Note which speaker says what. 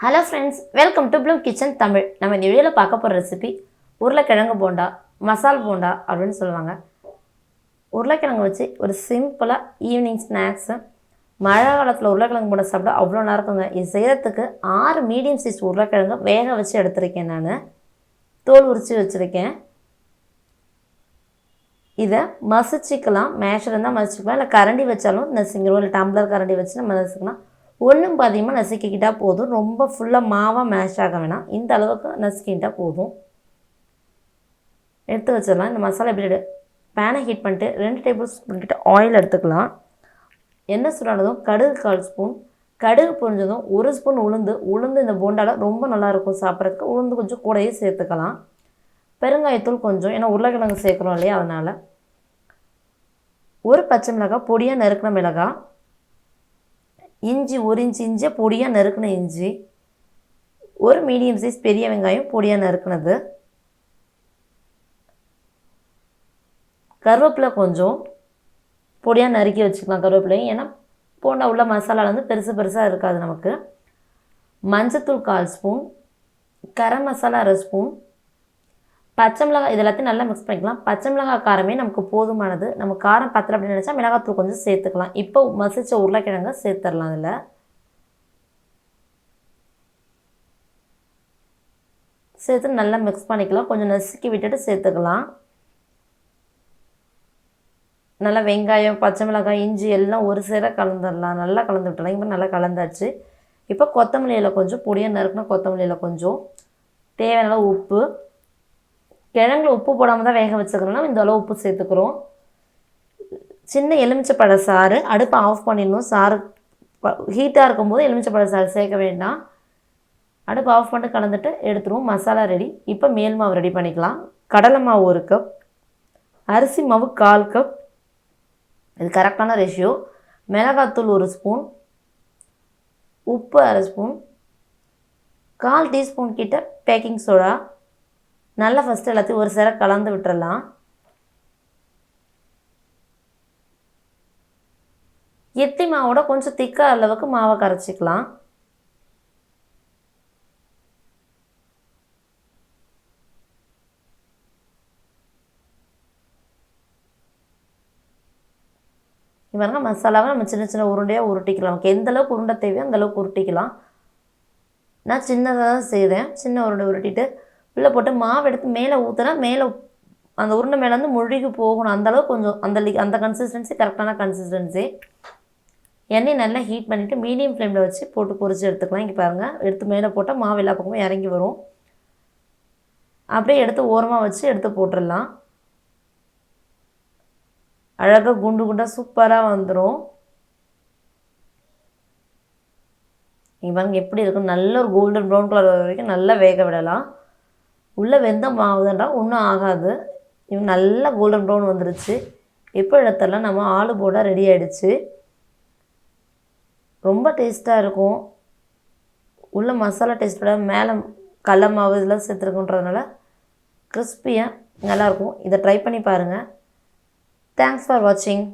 Speaker 1: Hello friends, welcome to Bloom Kitchen Tamil. நம்ம இந்த வீடியோல பார்க்க போற ரெசிபி உருளைக்கிழங்கு போண்டா, மசால் போண்டா அப்படினு சொல்வாங்க. உருளைக்கிழங்கு வச்சு ஒரு சிம்பிளா ஈவினிங் ஸ்நாக்ஸ். மழை காலத்துல உருளைக்கிழங்கு போண்டா சாப்பிட அவ்வளோ நல்லா இருக்குங்க. இது செய்யறதுக்கு 6 மீடியம் சைஸ் உருளைக்கிழங்கு வேக வச்சு எடுத்துருக்கேன் நான். தோல் உரிச்சு வச்சிருக்கேன். இதை மசிச்சுக்கலாம். மேஷர் இருந்தால் மசிச்சுக்கலாம், இல்லை கரண்டி வச்சாலும் நசுங்கிடும். இல்லை டம்ளர் கரண்டி வச்சு நம்ம நசுக்கலாம். ஒன்றும் பாதியமாக நசுக்கிக்கிட்டால் போதும். ரொம்ப ஃபுல்லாக மாவாக மேஷ் ஆக வேணாம். இந்த அளவுக்கு நசுக்கிட்டால் போதும். எடுத்து வச்சிடலாம். இந்த மசாலா எப்படி பேனை ஹீட் பண்ணிட்டு 2 டேபிள் ஸ்பூன் கிட்ட ஆயில் எடுத்துக்கலாம். எண்ணெய் சூடானதும் கடுகு 1/4 ஸ்பூன், கடுகு பொரிஞ்சதும் 1 ஸ்பூன் உளுந்து இந்த போண்டாவில் ரொம்ப நல்லாயிருக்கும் சாப்பிட்றதுக்கு. உளுந்து கொஞ்சம் கூடயே சேர்த்துக்கலாம். பெருங்காயத்தூள் கொஞ்சம், ஏன்னா உருளைக்கிழங்கு சேர்க்குறோம் இல்லையா, அதனால். ஒரு பச்சை மிளகாய், பொடியாக நறுக்கின மிளகாய், இஞ்சி 1 இன்ச் இஞ்சியை பொடியாக நறுக்கின இஞ்சி, ஒரு மீடியம் சைஸ் பெரிய வெங்காயம் பொடியாக நறுக்கினது, கருவேப்பிலை கொஞ்சம் பொடியாக நறுக்கி வச்சுக்கலாம். கருவேப்பிலையும் ஏன்னா போண்டா உள்ள மசாலா வந்து பெருசாக இருக்காது நமக்கு. மஞ்சத்தூள் 1/4 ஸ்பூன், கரம் மசாலா 1/2 ஸ்பூன், பச்சை மிளகாய். இது எல்லாத்தையும் நல்லா மிக்ஸ் பண்ணிக்கலாம். பச்சை மிளகாய் காரமே நமக்கு போதுமானது. நம்ம காரம் பத்தலை அப்படின்னு நினச்சா மிளகாத்தூள் கொஞ்சம் சேர்த்துக்கலாம். இப்போ மசிச்ச உருளைக்கிழங்க சேர்த்துடலாம். அதில் சேர்த்து நல்லா மிக்ஸ் பண்ணிக்கலாம். கொஞ்சம் நசுக்கி விட்டுட்டு சேர்த்துக்கலாம். நல்லா வெங்காயம், பச்சை மிளகாய், இஞ்சி எல்லாம் ஒரு சேர கலந்துடலாம். நல்லா கலந்து விட்டுலாம். இப்போ நல்லா கலந்தாச்சு. இப்போ கொத்தமல்லி இலை கொஞ்சம் பொடியாக நறுக்குனா கொத்தமல்லி இலை கொஞ்சம், தேவையான உப்பு. கிழங்குல உப்பு போடாமல் தான் வேக வச்சுக்கிறோம்னா இந்த அளவு உப்பு சேர்த்துக்கிறோம். சின்ன எலுமிச்சைப்பழ சாறு. அடுப்பை ஆஃப் பண்ணிடணும். சாறு ஹீட்டாக இருக்கும்போது எலுமிச்சைப்பழ சாறு சேர்க்க வேண்டாம். அடுப்பை ஆஃப் பண்ணிட்டு கலந்துட்டு எடுத்துருவோம். மசாலா ரெடி. இப்போ மேல் மாவு ரெடி பண்ணிக்கலாம். கடலை மாவு 1 கப், அரிசி மாவு 1/4 கப், இது கரெக்டான ரேஷியோ. மிளகாத்தூள் 1 ஸ்பூன், உப்பு 1/2 ஸ்பூன், 1/4 டீஸ்பூன் கிட்ட பேக்கிங் சோடா. நல்லா ஃபஸ்ட்டு எல்லாத்தையும் ஒரு சேர கலந்து விட்டுறலாம். இட்லி மாவோட கொஞ்சம் திக்காக அளவுக்கு மாவை கரைச்சிக்கலாம். பாருங்க, மசாலாவை நம்ம சின்ன சின்ன உருண்டையாக உருட்டிக்கலாம். நமக்கு எந்த அளவுக்கு உருண்டை தேவையோ அந்த அளவுக்கு உருட்டிக்கலாம். நான் சின்னதாக தான் செய்கிறேன். சின்ன உருண்டை உருட்டிட்டு உள்ளே போட்டு மாவு எடுத்து மேலே ஊற்றினா மேலே அந்த உருண்டை மேலே வந்து முழுகி போகணும். அந்தளவுக்கு கொஞ்சம் அந்த கன்சிஸ்டன்சி கரெக்டான கன்சிஸ்டன்சி. எண்ணெய் நல்லா ஹீட் பண்ணிவிட்டு மீடியம் ஃப்ளேமில் வச்சு போட்டு பொரிச்சு எடுத்துக்கலாம். இங்கே பாருங்கள், எடுத்து மேலே போட்டால் மாவு எல்லா பக்கமும் இறங்கி வரும். அப்படியே எடுத்து ஓரமாக வச்சு எடுத்து போட்டுடலாம். அழகாக குண்டு குண்டாக சூப்பராக வந்துடும். இங்கே பாருங்கள் எப்படி இருக்கும். நல்ல ஒரு கோல்டன் ப்ரௌன் கலர் வரைக்கும் நல்லா வேக விடலாம். உள்ளே வெந்த மாவு தான்டா, ஒன்றும் ஆகாது. இவன் நல்லா கோல்டன் ப்ரௌன் வந்துருச்சு. இப்போ எடுத்துடலாம். நம்ம ஆலு போண்டா ரெடி ஆகிடுச்சு. ரொம்ப டேஸ்ட்டாக இருக்கும். உள்ள மசாலா டேஸ்ட் விட மேலே கடல மாவு இதெல்லாம் சேர்த்துருக்குன்றதுனால கிறிஸ்பியாக நல்லாயிருக்கும். இதை ட்ரை பண்ணி பாருங்கள். தேங்க்ஸ் ஃபார் வாட்சிங்.